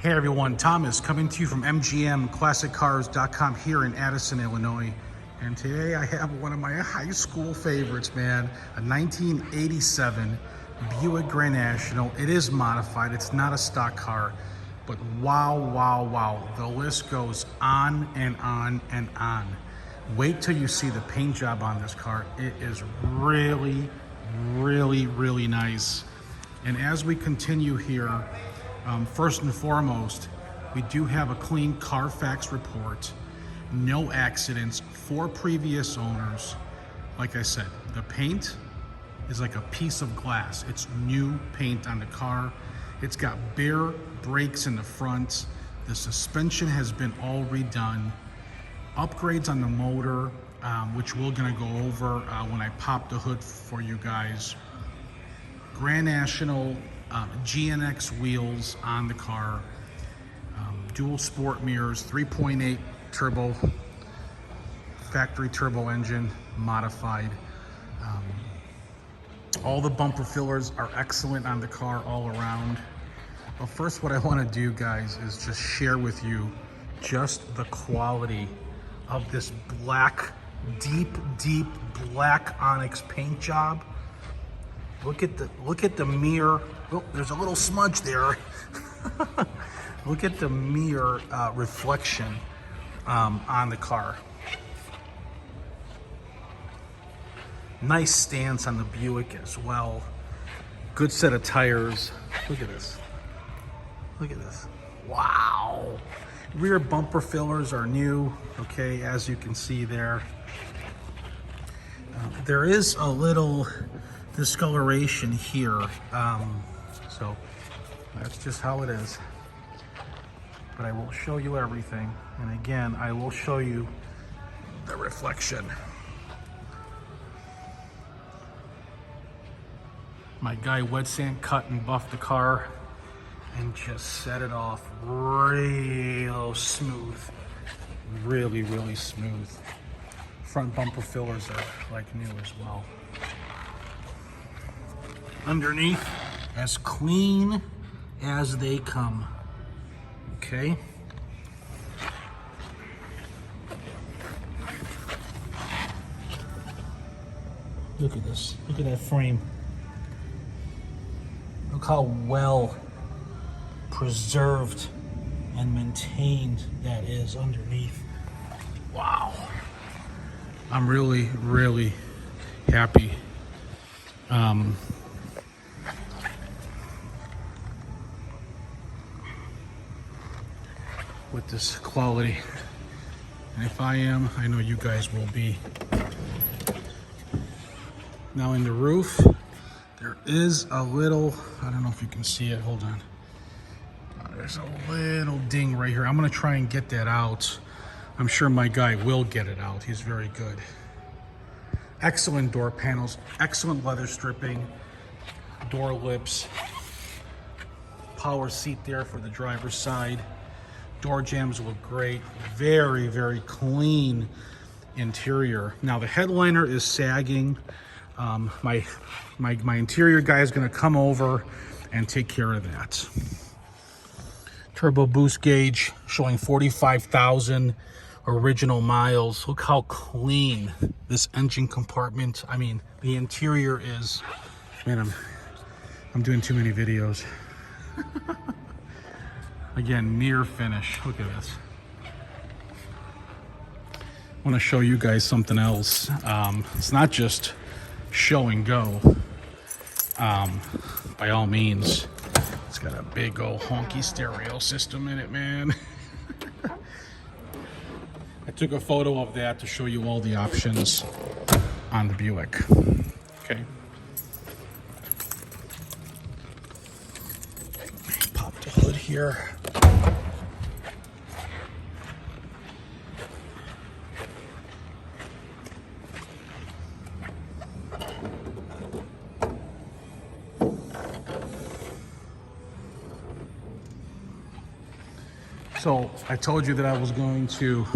Hey everyone, Thomas coming to you from MGMClassicCars.com here in Addison, Illinois. And today I have one of my high school favorites, man. A 1987 Buick Grand National. It is modified, it's not a stock car. But wow, wow, wow. The list goes on and on and on. Wait till you see the paint job on this car. It is really, really, really nice. And as we continue here, first and foremost, we do have a clean Carfax report, no accidents, 4 previous owners. Like I said, the paint is like a piece of glass. It's new paint on the car. It's got Baer brakes in the front. The suspension has been all redone. Upgrades on the motor, which we're gonna go over when I pop the hood for you guys. Grand National GNX wheels on the car, dual sport mirrors, 3.8 turbo, factory turbo engine, modified. All the bumper fillers are excellent on the car all around. But first, what I want to do, guys, is just share with you just the quality of this black, deep black onyx paint job. Look at the mirror. Oh, there's a little smudge there. Look at the mirror reflection on the car. Nice stance on the Buick as well. Good set of tires. Look at this. Look at this. Wow. Rear bumper fillers are new, okay, as you can see there. There is a little discoloration here, so that's just how it is. But I will show you everything, and again, I will show you the reflection. My guy wet sand cut and buffed the car and just set it off real smooth. Really, really smooth. Front bumper fillers are like new as well. Underneath, as clean as they come. Okay. Look at this. Look at that frame. Look how well preserved and maintained that is underneath. Wow. I'm really, really happy. With this quality. And if I am, I know you guys will be. Now in the roof, there is a little, I don't know if you can see it, hold on. There's a little ding right here. I'm gonna try and get that out. I'm sure my guy will get it out. He's very good. Excellent door panels, excellent leather stripping, door lips, power seat there for the driver's side. Door jambs look great. Very, very clean interior. Now the headliner is sagging. My interior guy is gonna come over and take care of that. Turbo boost gauge showing 45,000 original miles. Look how clean this engine compartment. I mean, the interior is, man, I'm doing too many videos. Again, mirror finish. Look at this. I want to show you guys something else. It's not just show and go. By all means, it's got a big old honky stereo system in it, man. I took a photo of that to show you all the options on the Buick. Okay. Pop the hood here. So I told you that I was going to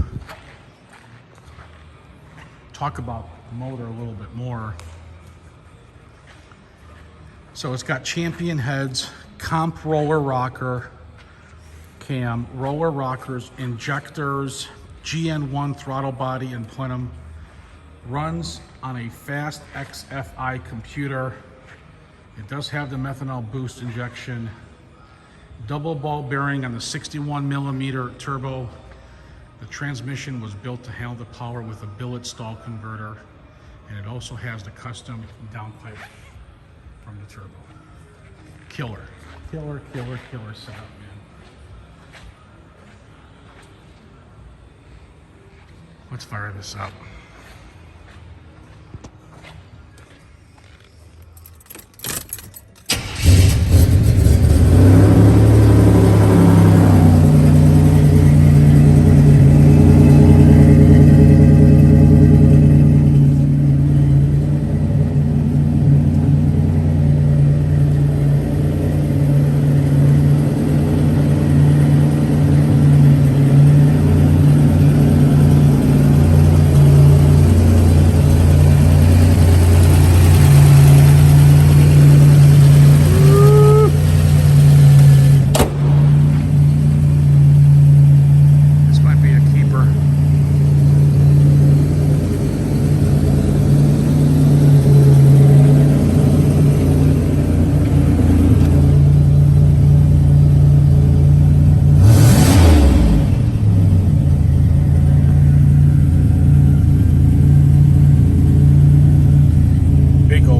talk about the motor a little bit more. So it's got champion heads, comp roller rocker, cam, roller rockers, injectors, GN1 throttle body and plenum. Runs on a fast XFI computer. It does have the methanol boost injection. Double ball bearing on the 61 millimeter turbo. The transmission was built to handle the power with a billet stall converter. And it also has the custom downpipe from the turbo. Killer setup, man. Let's fire this up.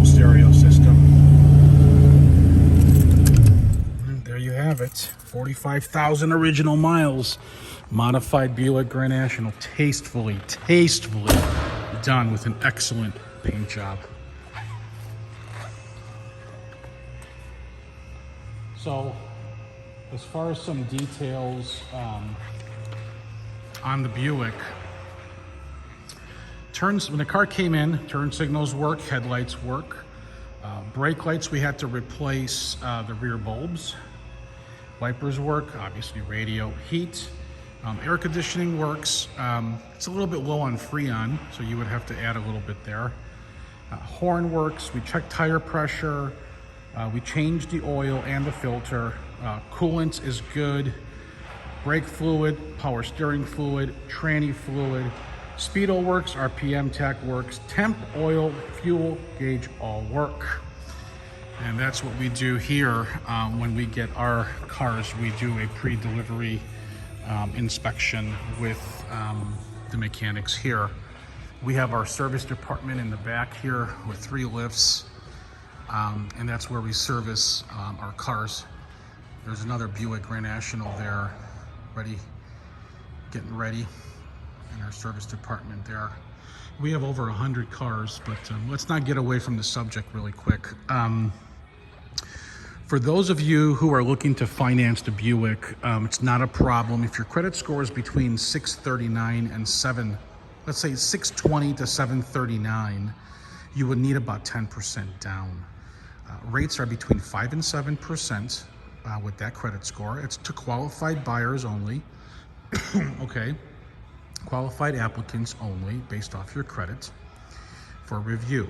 Stereo system. And there you have it. 45,000 original miles. Modified Buick Grand National. Tastefully done with an excellent paint job. So, as far as some details on the Buick, when the car came in, turn signals work, headlights work. Brake lights, we had to replace the rear bulbs. Wipers work, obviously radio, heat. Air conditioning works. It's a little bit low on Freon, so you would have to add a little bit there. Horn works, we checked tire pressure. We changed the oil and the filter. Coolant is good. Brake fluid, power steering fluid, tranny fluid. Speedo works, RPM tach works, temp, oil, fuel gauge all work. And that's what we do here when we get our cars. We do a pre-delivery inspection with the mechanics here. We have our service department in the back here with 3 lifts, and that's where we service our cars. There's another Buick Grand National there, getting ready. In our service department there. We have over 100 cars, but let's not get away from the subject really quick. For those of you who are looking to finance the Buick, it's not a problem. If your credit score is between 639 and let's say 620 to 739, you would need about 10% down. Rates are between 5 and 7% with that credit score. It's to qualified buyers only. Okay. Qualified applicants only based off your credit for review.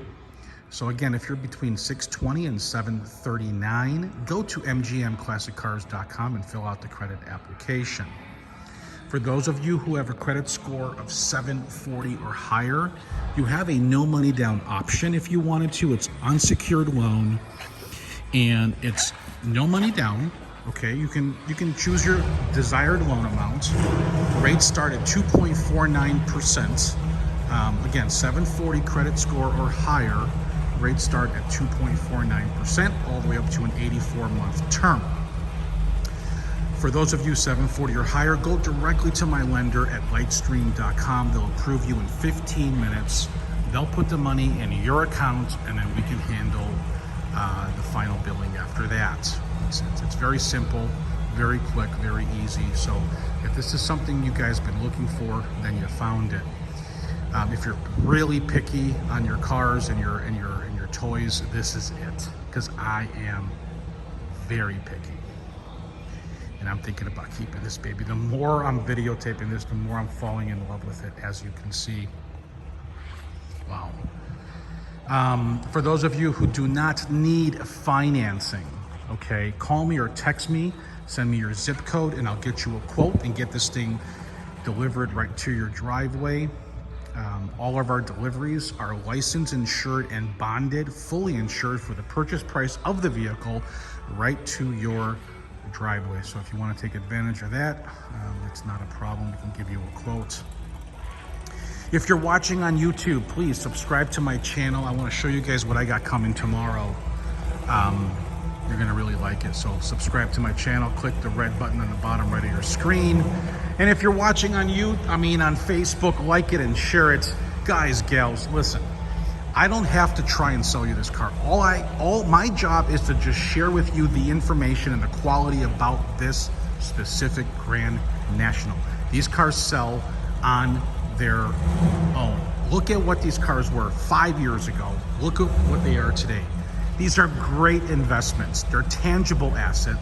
So again, if you're between 620 and 739, go to mgmclassiccars.com and fill out the credit application. For those of you who have a credit score of 740 or higher, you have a no money down option if you wanted to. It's unsecured loan and it's no money down. Okay, you can choose your desired loan amount. Rates start at 2.49%. Again, 740 credit score or higher. Rates start at 2.49%, all the way up to an 84-month term. For those of you 740 or higher, go directly to my lender at lightstream.com. They'll approve you in 15 minutes. They'll put the money in your account, and then we can handle the final billing after that. It's very simple, very quick, very easy. So if this is something you guys have been looking for, then you found it. If you're really picky on your cars and your toys, this is it. Because I am very picky, and I'm thinking about keeping this baby. The more I'm videotaping this, the more I'm falling in love with it, as you can see. Wow. For those of you who do not need financing, okay, call me or text me Send me your zip code and I'll get you a quote and get this thing delivered right to your driveway. All of our deliveries are licensed, insured, and bonded, fully insured for the purchase price of the vehicle right to your driveway. So if you want to take advantage of that, it's not a problem. We can give you a quote. If you're watching on YouTube, please subscribe to my channel. I want to show you guys what I got coming tomorrow. You're gonna really like it. So subscribe to my channel, click the red button on the bottom right of your screen. And if you're watching on on Facebook, like it and share it. Guys, gals, listen, I don't have to try and sell you this car. All my job is to just share with you the information and the quality about this specific Grand National. These cars sell on their own. Look at what these cars were 5 years ago. Look at what they are today. These are great investments. They're a tangible asset.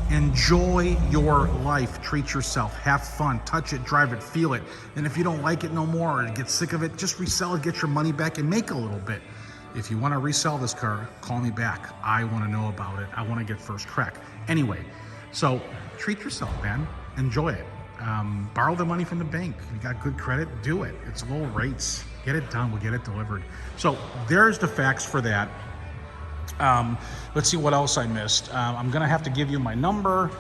Enjoy your life. Treat yourself. Have fun. Touch it, drive it, feel it. And if you don't like it no more or get sick of it, just resell it, get your money back, and make a little bit. If you want to resell this car, call me back. I want to know about it. I want to get first crack. Anyway, so treat yourself, man. Enjoy it. Borrow the money from the bank. If you got good credit, do it. It's low rates. Get it done. We'll get it delivered. So there's the facts for that. Let's see what else I missed. I'm gonna have to give you my number.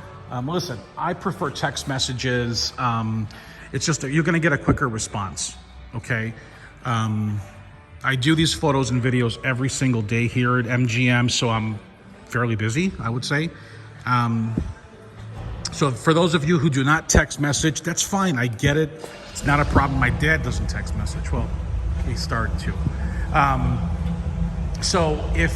Listen, I prefer text messages. It's just you're gonna get a quicker response, okay? I do these photos and videos every single day here at MGM, so I'm fairly busy, I would say. So for those of you who do not text message, that's fine, I get it. It's not a problem. My dad doesn't text message. Well, he started to. So if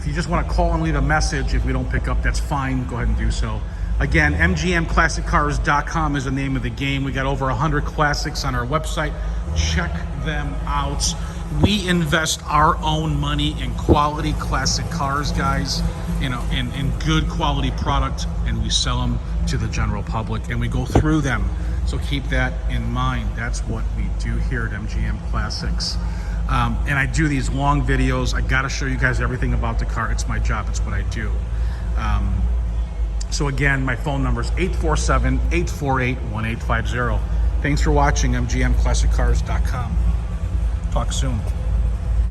you just want to call and leave a message, if we don't pick up, that's fine. Go ahead and do so. Again, mgmclassiccars.com is the name of the game. We got over 100 classics on our website. Check them out. We invest our own money in quality classic cars, guys, you know, in good quality product, and we sell them to the general public, and we go through them. So keep that in mind. That's what we do here at MGM Classics. And I do these long videos. I gotta show you guys everything about the car. It's my job, it's what I do. So again, my phone number is 847-848-1850. Thanks for watching, mgmclassiccars.com. Talk soon.